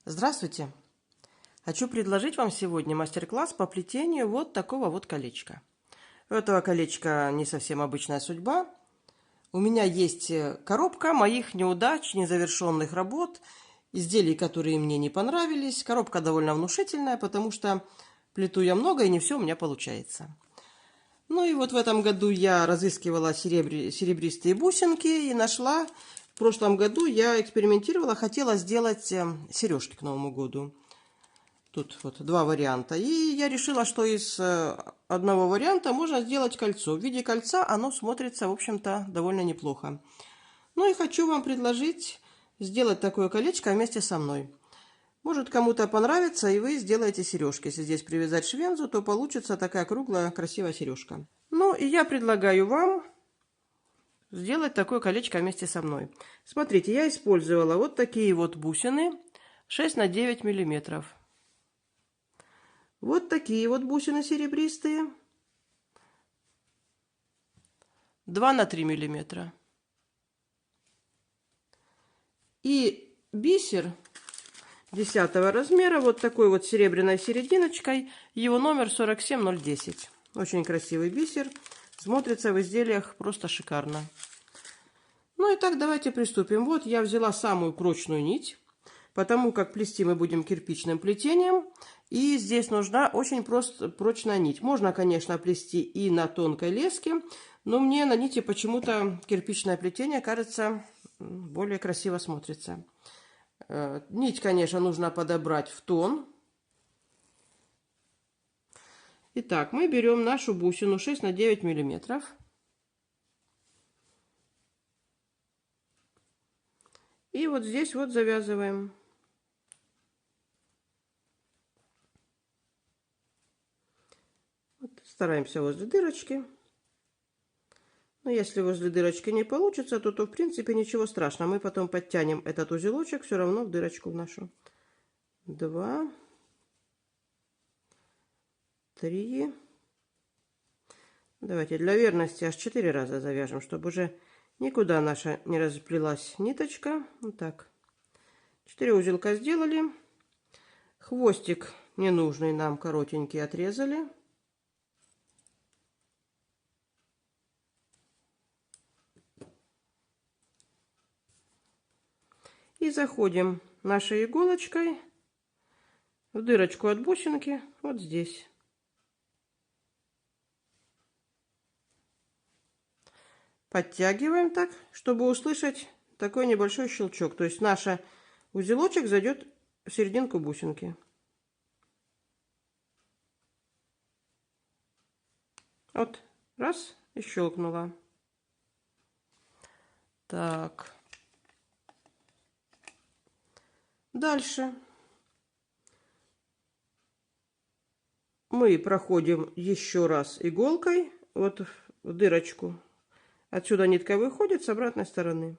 Здравствуйте! Хочу предложить вам сегодня мастер-класс по плетению вот такого вот колечка. У этого колечка не совсем обычная судьба. У меня есть коробка моих неудач, незавершенных работ, изделий, которые мне не понравились. Коробка довольно внушительная, потому что плету я много и не все у меня получается. Ну и вот в этом году я разыскивала серебристые бусинки и нашла. В прошлом году я экспериментировала, хотела сделать сережки к Новому году. Тут вот два варианта. И я решила, что из одного варианта можно сделать кольцо. В виде кольца оно смотрится, в общем-то, довольно неплохо. Ну и хочу вам предложить сделать такое колечко вместе со мной. Может, кому-то понравится, и вы сделаете сережки. Если здесь привязать швензу, то получится такая круглая, красивая сережка. Ну и я предлагаю вам сделать такое колечко вместе со мной. Смотрите, я использовала вот такие вот бусины 6 на 9 миллиметров. Вот такие вот бусины серебристые 2 на 3 миллиметра. И бисер 10 размера, вот такой вот серебряной серединочкой, его номер 47010. Очень красивый бисер, смотрится в изделиях просто шикарно. Ну и так, давайте приступим. Вот я взяла самую прочную нить, потому как плести мы будем кирпичным плетением. И здесь нужна очень прочная нить. Можно, конечно, плести и на тонкой леске, но мне на нити почему-то кирпичное плетение, кажется, более красиво смотрится. Нить, конечно, нужно подобрать в тон. Итак, мы берем нашу бусину 6 на 9 миллиметров. И вот здесь вот завязываем. Вот, стараемся возле дырочки. Но если возле дырочки не получится, то в принципе ничего страшного. Мы потом подтянем этот узелочек все равно в дырочку в нашу. 2, 3. Давайте для верности аж 4 раза завяжем, чтобы уже никуда наша не расплелась ниточка. Вот так. 4 узелка сделали. Хвостик ненужный нам коротенький отрезали. И заходим нашей иголочкой в дырочку от бусинки вот здесь. Подтягиваем так, чтобы услышать такой небольшой щелчок. То есть наш узелочек зайдет в серединку бусинки. Вот, раз, и щелкнула. Так. Дальше мы проходим еще раз иголкой вот в дырочку. Отсюда нитка выходит с обратной стороны.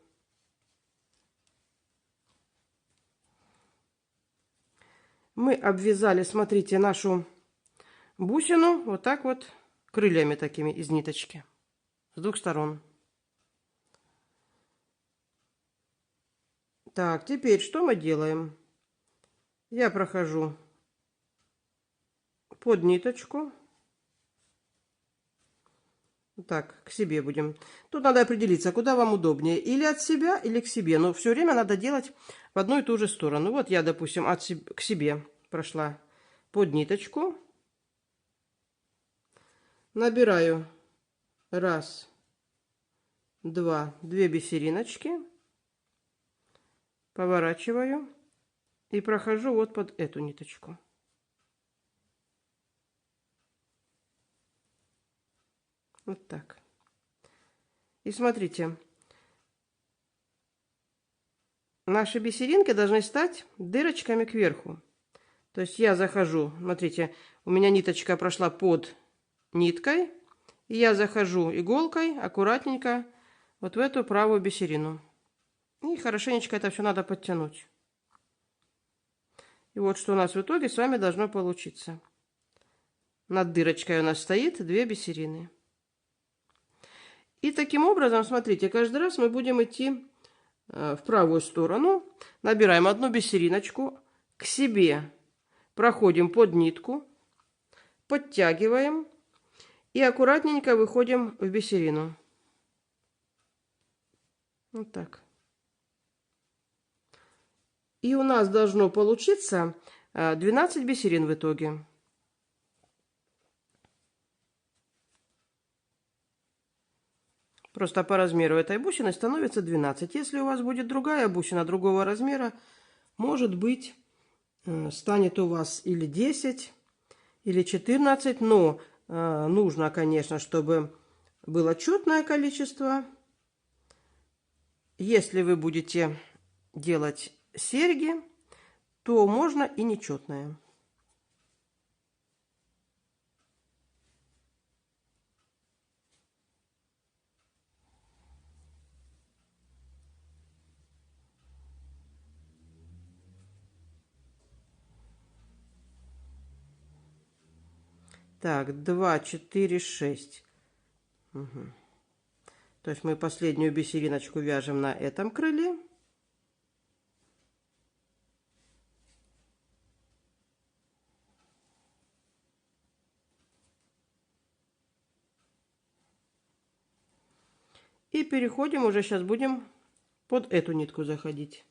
Мы обвязали, смотрите, нашу бусину вот так вот крыльями такими из ниточки с двух сторон. Так, теперь что мы делаем? Я прохожу под ниточку. Так, к себе будем. Тут надо определиться, куда вам удобнее. Или от себя, или к себе. Но все время надо делать в одну и ту же сторону. Вот я, допустим, к себе прошла под ниточку. Набираю 1, 2, 2 бисериночки. Поворачиваю и прохожу вот под эту ниточку. Вот так. И смотрите, наши бисеринки должны стать дырочками кверху. То есть я захожу, смотрите, у меня ниточка прошла под ниткой, и я захожу иголкой аккуратненько вот в эту правую бисерину. И хорошенечко это все надо подтянуть. И вот что у нас в итоге с вами должно получиться. Над дырочкой у нас стоит 2 бисерины. И таким образом, смотрите, каждый раз мы будем идти в правую сторону. Набираем одну бисериночку, к себе проходим под нитку, подтягиваем и аккуратненько выходим в бисерину. Вот так. И у нас должно получиться 12 бисерин в итоге. Просто по размеру этой бусины становится 12. Если у вас будет другая бусина другого размера, может быть, станет у вас или 10, или 14. Но нужно, конечно, чтобы было четное количество. Если вы будете делать серьги, то можно и нечетное. Так, 2, 4, 6. Угу. То есть мы последнюю бисериночку вяжем на этом крыле. И переходим, уже сейчас будем под эту нитку заходить.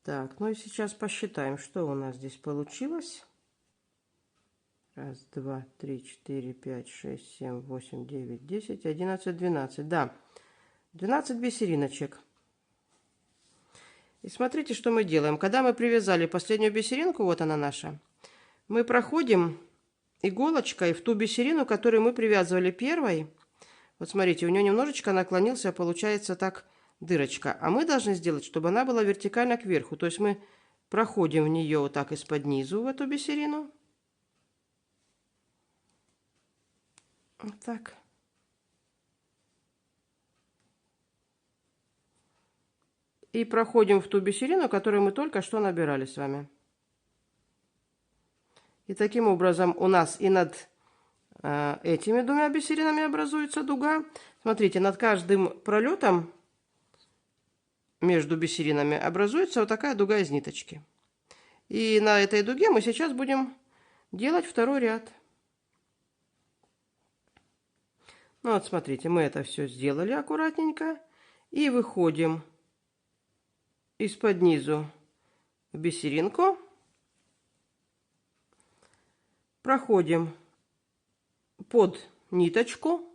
Так, ну и сейчас посчитаем, что у нас здесь получилось. 1, 2, 3, 4, 5, 6, 7, 8, 9, 10, 11, 12. Да, 12 бисериночек. И смотрите, что мы делаем. Когда мы привязали последнюю бисеринку, вот она наша, мы проходим иголочкой в ту бисерину, которую мы привязывали первой. Вот смотрите, у нее немножечко наклонился, получается так дырочка. А мы должны сделать, чтобы она была вертикально кверху. То есть мы проходим в нее вот так из-под низу, в эту бисерину. Вот так. И проходим в ту бисерину, которую мы только что набирали с вами. И таким образом у нас и над этими двумя бисеринами образуется дуга. Смотрите, над каждым пролетом между бисеринами образуется вот такая дуга из ниточки. И на этой дуге мы сейчас будем делать второй ряд. Ну вот смотрите, мы это все сделали аккуратненько. И выходим из-под низу в бисеринку. Проходим под ниточку,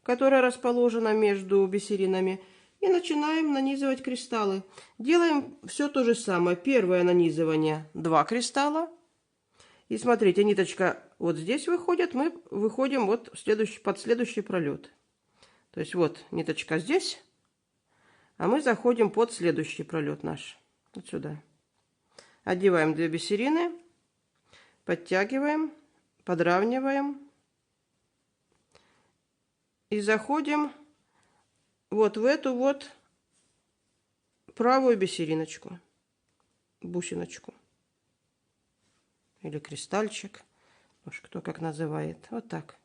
которая расположена между бисеринами, и начинаем нанизывать кристаллы. Делаем все то же самое. Первое нанизывание 2 кристалла. И смотрите, ниточка вот здесь выходит, мы выходим вот под следующий пролет. То есть вот ниточка здесь, а мы заходим под следующий пролет наш. Вот сюда. Одеваем 2 бисерины, подтягиваем, подравниваем. И заходим вот в эту вот правую бисериночку, бусиночку. Или кристальчик, уж кто как называет. Вот так.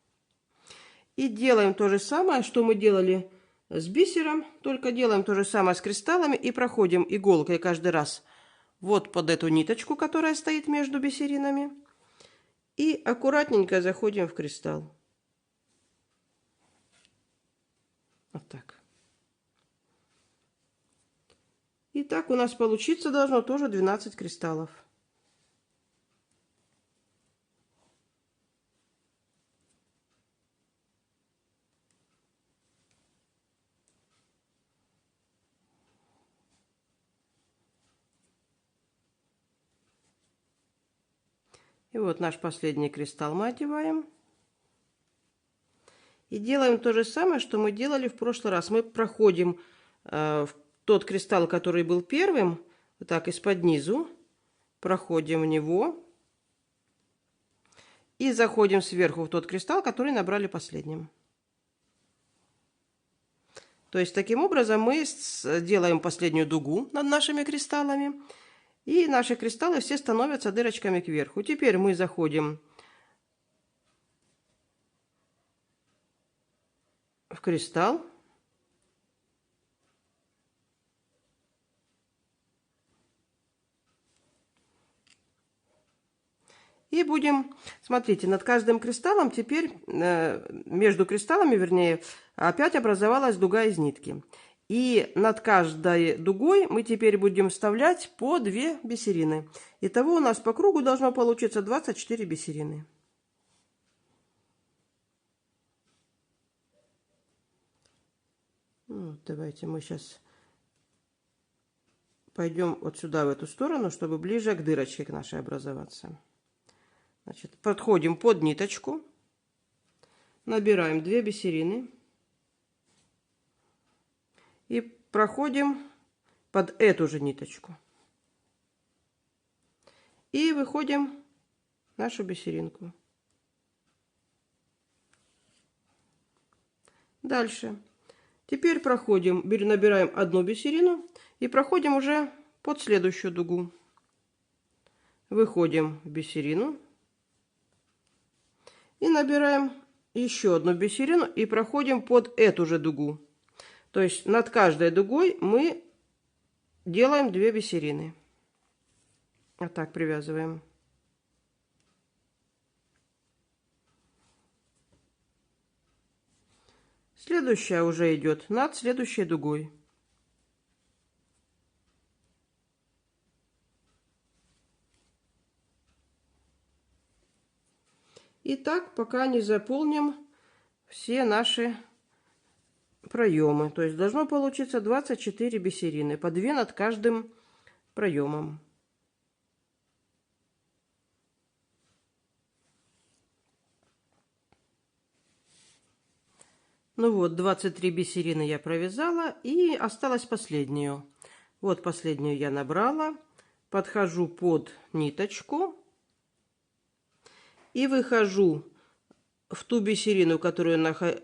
И делаем то же самое, что мы делали с бисером, только делаем то же самое с кристаллами и проходим иголкой каждый раз вот под эту ниточку, которая стоит между бисеринами, и аккуратненько заходим в кристалл. Вот так. И так у нас получиться должно тоже 12 кристаллов. И вот наш последний кристалл мы одеваем. И делаем то же самое, что мы делали в прошлый раз. Мы проходим в тот кристалл, который был первым, вот так из-под низу, проходим в него и заходим сверху в тот кристалл, который набрали последним. То есть таким образом мы делаем последнюю дугу над нашими кристаллами, и наши кристаллы все становятся дырочками кверху. Теперь мы заходим в кристалл. И будем, смотрите, над каждым кристаллом теперь, между кристаллами, вернее, опять образовалась дуга из нитки. И над каждой дугой мы теперь будем вставлять по 2 бисерины. Итого у нас по кругу должно получиться 24 бисерины. Ну, давайте мы сейчас пойдем вот сюда, в эту сторону, чтобы ближе к дырочке к нашей образоваться. Значит, подходим под ниточку, набираем 2 бисерины и проходим под эту же ниточку. И выходим нашу бисеринку. Дальше. Теперь проходим, набираем 1 бисерину и проходим уже под следующую дугу. Выходим в бисерину. И набираем еще 1 бисерину и проходим под эту же дугу. То есть над каждой дугой мы делаем 2 бисерины. Вот так привязываем. Следующая уже идет над следующей дугой. И так, пока не заполним все наши проемы. То есть должно получиться 24 бисерины, по 2 над каждым проемом. Ну вот, 23 бисерины я провязала, и осталось последнюю. Вот последнюю я набрала, подхожу под ниточку и выхожу в ту бисерину, которую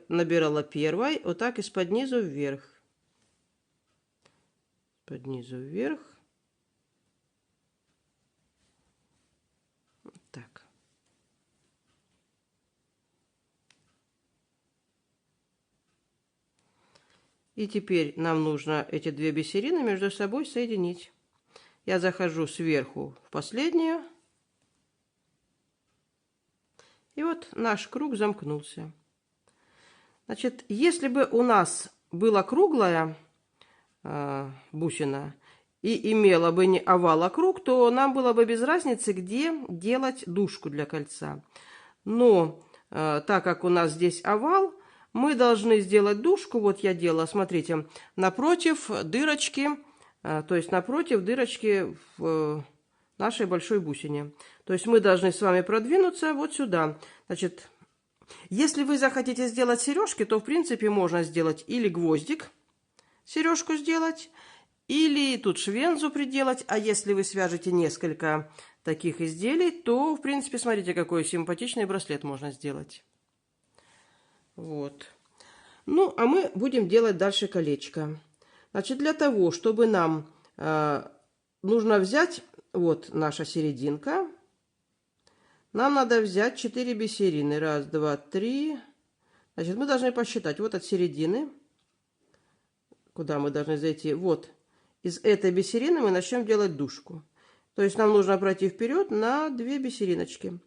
набирала первой, вот так из-под низу вверх. Под низу вверх. Вот так. И теперь нам нужно эти 2 бисерины между собой соединить. Я захожу сверху в последнюю. И вот наш круг замкнулся. Значит, если бы у нас была круглая бусина и имела бы не овал, а круг, то нам было бы без разницы, где делать дужку для кольца. Но так как у нас здесь овал, мы должны сделать дужку. Вот я делала, смотрите, напротив дырочки, то есть напротив дырочки в нашей большой бусине. То есть мы должны с вами продвинуться вот сюда. Значит, если вы захотите сделать сережки, то в принципе можно сделать или гвоздик, сережку сделать, или тут швензу приделать. А если вы свяжете несколько таких изделий, то в принципе смотрите, какой симпатичный браслет можно сделать. Вот. Ну, а мы будем делать дальше колечко. Значит, для того, чтобы нам нужно взять, вот наша серединка, нам надо взять 4 бисерины. 1, 2, 3. Значит, мы должны посчитать вот от середины, куда мы должны зайти. Вот, из этой бисерины мы начнем делать дужку. То есть нам нужно пройти вперед на 2 бисериночки.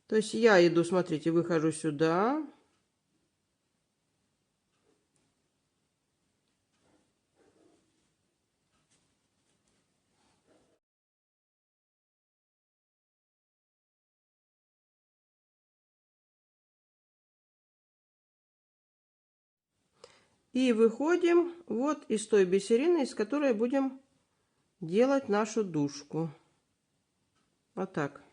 То есть я иду, смотрите, выхожу сюда. И выходим вот из той бисерины, из которой будем делать нашу дужку. Вот так.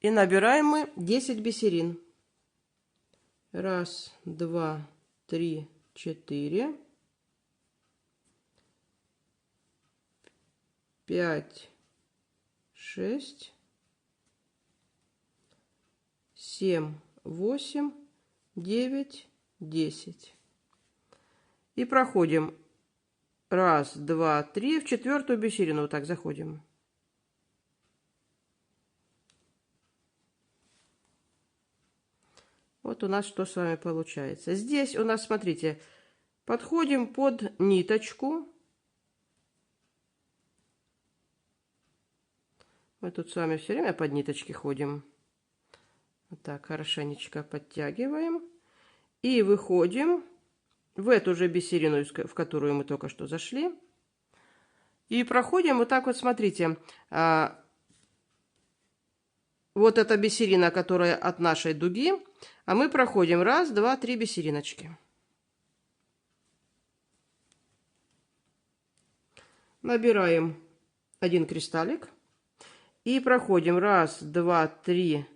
И набираем мы 10 бисерин. 1, 2, 3, 4, 5, 6, 7, 8, 9, 10. И проходим 1, 2, 3 в 4-ю бисерину. Вот так заходим. Вот у нас что с вами получается. Здесь у нас, смотрите, подходим под ниточку. Мы тут с вами все время под ниточки ходим. Вот так, хорошенечко подтягиваем. И выходим в эту же бисерину, в которую мы только что зашли. И проходим вот так вот, смотрите. Вот эта бисерина, которая от нашей дуги. А мы проходим 1, 2, 3 бисериночки. Набираем 1 кристаллик. И проходим 1, 2, 3,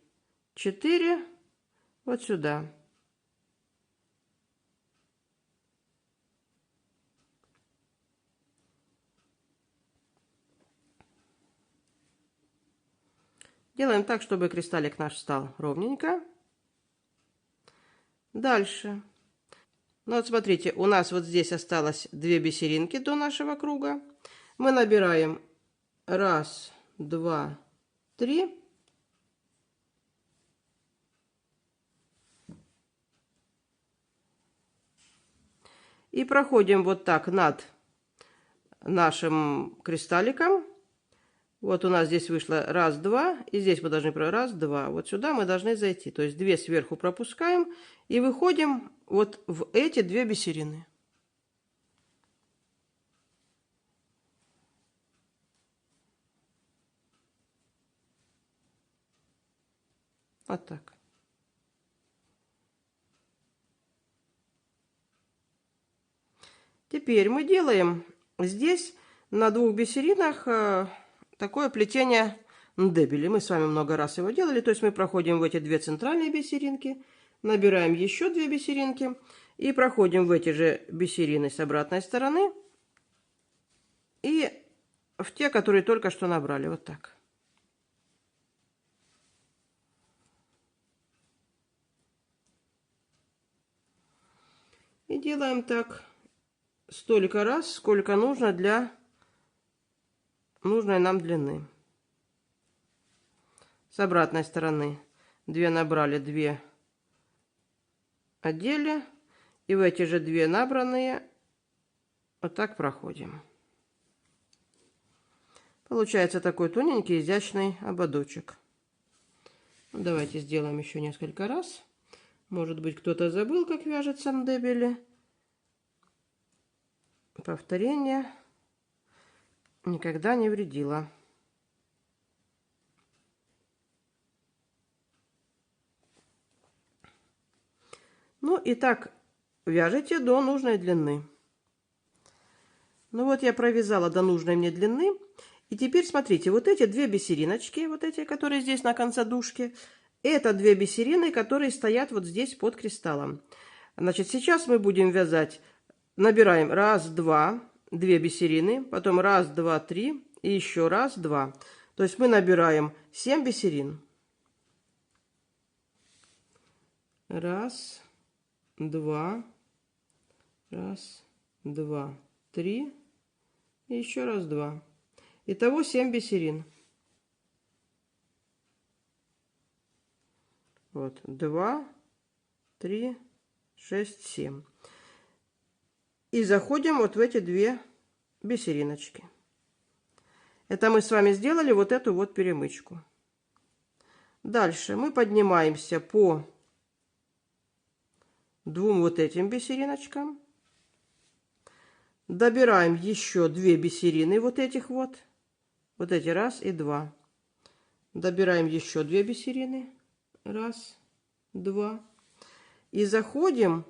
4 вот сюда. Делаем так, чтобы кристаллик наш стал ровненько. Дальше. Ну вот смотрите, у нас вот здесь осталось 2 бисеринки до нашего круга. Мы набираем 1, 2, 3. И проходим вот так над нашим кристалликом. Вот у нас здесь вышло 1, 2, и здесь мы должны 1, 2. Вот сюда мы должны зайти. То есть 2 сверху пропускаем и выходим вот в эти 2 бисерины. Вот так. Теперь мы делаем здесь на 2 бисеринах такое плетение ндебели. Мы с вами много раз его делали. То есть мы проходим в эти 2 центральные бисеринки, набираем еще 2 бисеринки и проходим в эти же бисерины с обратной стороны и в те, которые только что набрали. Вот так. И делаем так столько раз, сколько нужно для нужной нам длины. С обратной стороны 2 набрали, 2 одели. И в эти же 2 набранные вот так проходим. Получается такой тоненький, изящный ободочек. Давайте сделаем еще несколько раз. Может быть, кто-то забыл, как вяжется ндебели. Повторение никогда не вредило. Ну и так вяжите до нужной длины. Ну вот я провязала до нужной мне длины. И теперь смотрите, вот эти 2 бисериночки, вот эти, которые здесь на конце дужки, это 2 бисерины, которые стоят вот здесь под кристаллом. Значит, сейчас мы будем вязать, набираем 1, 2, 2 бисерины, потом 1, 2, 3 и еще 1, 2. То есть мы набираем 7 бисерин. 1, 2, 1, 2, 3 и еще 1, 2. Итого 7 бисерин. Вот 2, 3, 6, 7. И заходим вот в эти 2 бисериночки. Это мы с вами сделали вот эту вот перемычку. Дальше мы поднимаемся по 2 вот этим бисериночкам. Добираем еще 2 бисерины вот этих вот. Вот эти 1 и 2. Добираем еще 2 бисерины. 1, 2. И заходим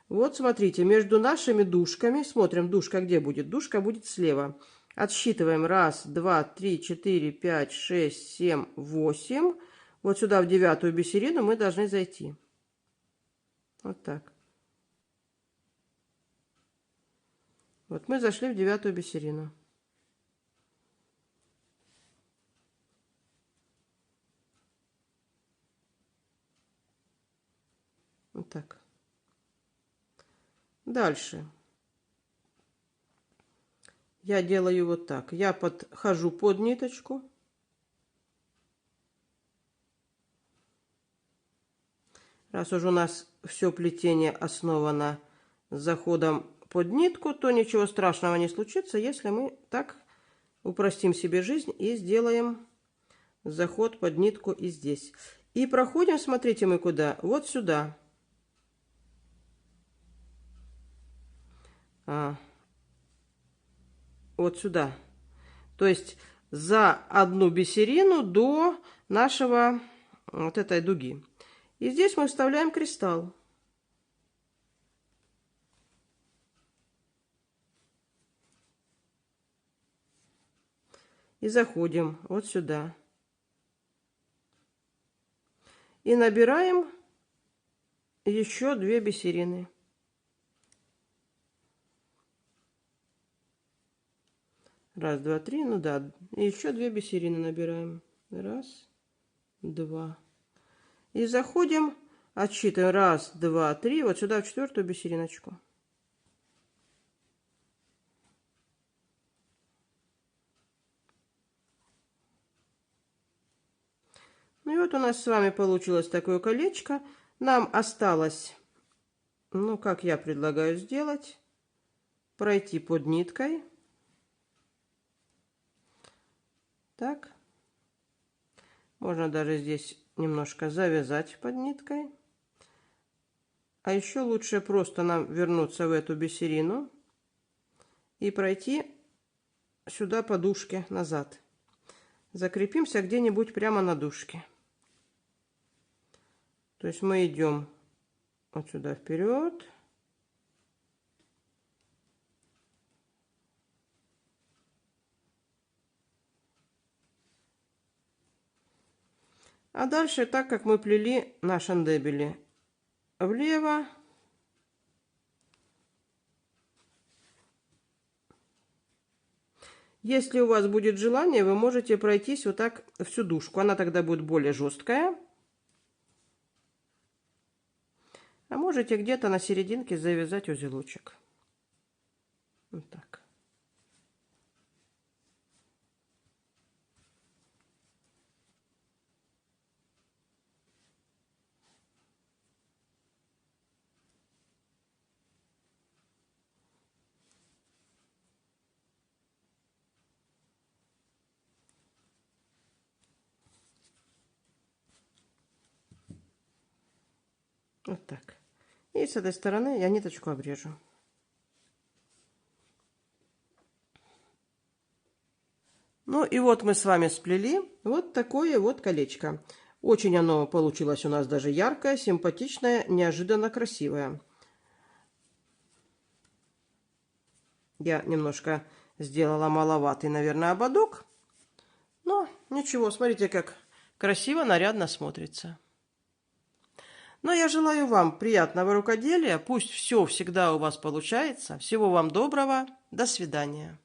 Вот смотрите, между нашими дужками, смотрим, дужка где будет? Дужка будет слева. Отсчитываем. Раз, два, три, четыре, пять, шесть, семь, восемь. Вот сюда в 9-ю бисерину мы должны зайти. Вот так. Вот мы зашли в 9-ю бисерину. Вот так. Дальше. Я делаю вот так. Я подхожу под ниточку. Раз уже у нас все плетение основано заходом под нитку, то ничего страшного не случится, если мы так упростим себе жизнь и сделаем заход под нитку и здесь. И проходим, смотрите, мы куда? Вот сюда. Вот сюда. То есть за одну бисерину до нашего вот этой дуги. И здесь мы вставляем кристалл. И заходим вот сюда. И набираем еще 2 бисерины. Раз, два, три, ну да. И еще 2 бисерины набираем. Раз, два. И заходим, отсчитываем. Раз, два, три. Вот сюда в 4-ю бисериночку. Ну и вот у нас с вами получилось такое колечко. Нам осталось, ну как я предлагаю сделать, пройти под ниткой. Так. Можно даже здесь немножко завязать под ниткой. А еще лучше просто нам вернуться в эту бисерину и пройти сюда по дужке назад. Закрепимся где-нибудь прямо на дужке. То есть мы идем вот сюда вперед. А дальше, так как мы плели на шандебеле, влево. Если у вас будет желание, вы можете пройтись вот так всю дужку. Она тогда будет более жесткая. А можете где-то на серединке завязать узелочек. Вот так. Вот так. И с этой стороны я ниточку обрежу. Ну и вот мы с вами сплели вот такое вот колечко. Очень оно получилось у нас даже яркое, симпатичное, неожиданно красивое. Я немножко сделала маловатый, наверное, ободок. Но ничего, смотрите, как красиво, нарядно смотрится. Но я желаю вам приятного рукоделия. Пусть все всегда у вас получается. Всего вам доброго. До свидания.